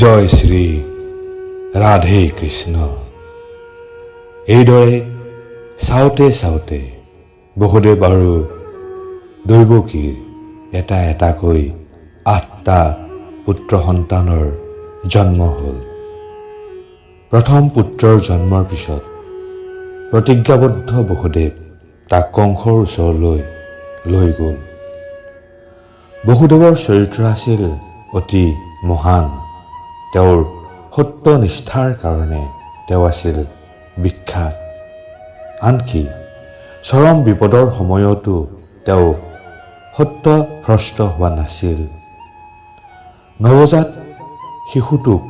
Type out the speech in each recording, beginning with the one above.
জয় শ্ৰী ৰাধে কৃষ্ণ। এইদৰে চাওঁতে চাওঁতে বসুদেৱ আৰু দৈৱকীৰ এটা এটাকৈ 8টা পুত্ৰ সন্তানৰ জন্ম হ'ল। প্ৰথম পুত্ৰৰ জন্মৰ পিছত প্ৰতিজ্ঞাবদ্ধ বসুদেৱ তাক কংসৰ ওচৰলৈ লৈ গ'ল। বসুদেৱৰ চৰিত্ৰ আছিল অতি মহান। তেওঁৰ সত্যনিষ্ঠাৰ কাৰণে তেওঁ আছিল বিখ্যাত। আনকি চৰম বিপদৰ সময়তো তেওঁ সত্যভ্ৰষ্ট হোৱা নাছিল। নৱজাত শিশুটোক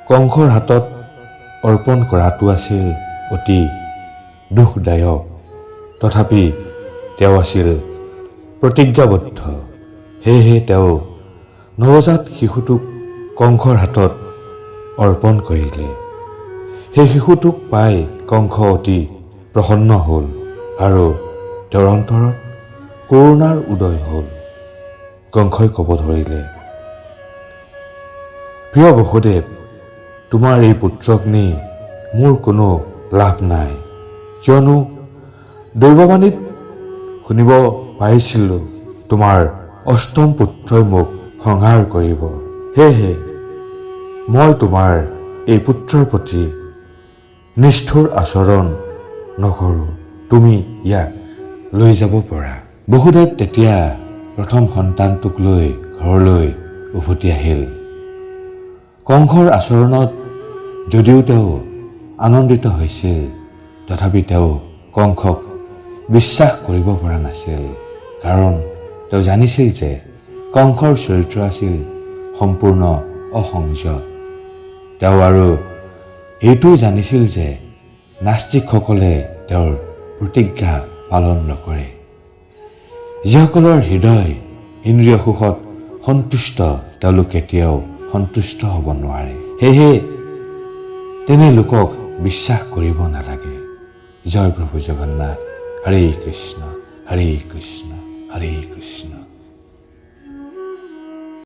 কংসৰ হাতত অৰ্পণ কৰাটো আছিল অতি দুখদায়ক। তথাপি তেওঁ আছিল প্ৰতিজ্ঞাবদ্ধ। সেয়েহে তেওঁ নৱজাত শিশুটোক কংসৰ হাতত অৰ্পণ কৰিলে। সেই শিশুটোক পাই কংস অতি প্ৰসন্ন হ'ল আৰু তেওঁৰ অন্তৰত কৰুণাৰ উদয় হ'ল। কংসই ক'ব ধৰিলে, প্ৰিয় বসুদেৱ, তোমাৰ এই পুত্ৰক নি মোৰ কোনো লাভ নাই, কিয়নো দৈৱবাণীত শুনিব পাৰিছিলোঁ তোমাৰ অষ্টম পুত্ৰই মোক সংহাৰ কৰিব। সেয়েহে মই তোমাৰ এই পুত্ৰৰ প্ৰতি নিষ্ঠুৰ আচৰণ নকৰোঁ। তুমি ইয়াক লৈ যাব পাৰা। বসুদেৱ তেতিয়া প্ৰথম সন্তানটোক লৈ ঘৰলৈ উভতি আহিল। কংসৰ আচৰণত যদিও তেওঁ আনন্দিত হৈছিল, তথাপি তেওঁ কংসক বিশ্বাস কৰিব পৰা নাছিল। কাৰণ তেওঁ জানিছিল যে কংসৰ চৰিত্ৰ আছিল সম্পূৰ্ণ অসংযত। তেওঁ আৰু এইটোও জানিছিল যে নাস্তিকসকলে তেওঁৰ প্ৰতিজ্ঞা পালন নকৰে। যিসকলৰ হৃদয় ইন্দ্ৰিয় সুখত সন্তুষ্ট, তেওঁলোক কেতিয়াও সন্তুষ্ট হ'ব নোৱাৰে। সেয়েহে তেনে লোকক বিশ্বাস কৰিব নালাগে। জয় প্ৰভু জগন্নাথ। হৰে কৃষ্ণ হৰে কৃষ্ণ হৰে কৃষ্ণ।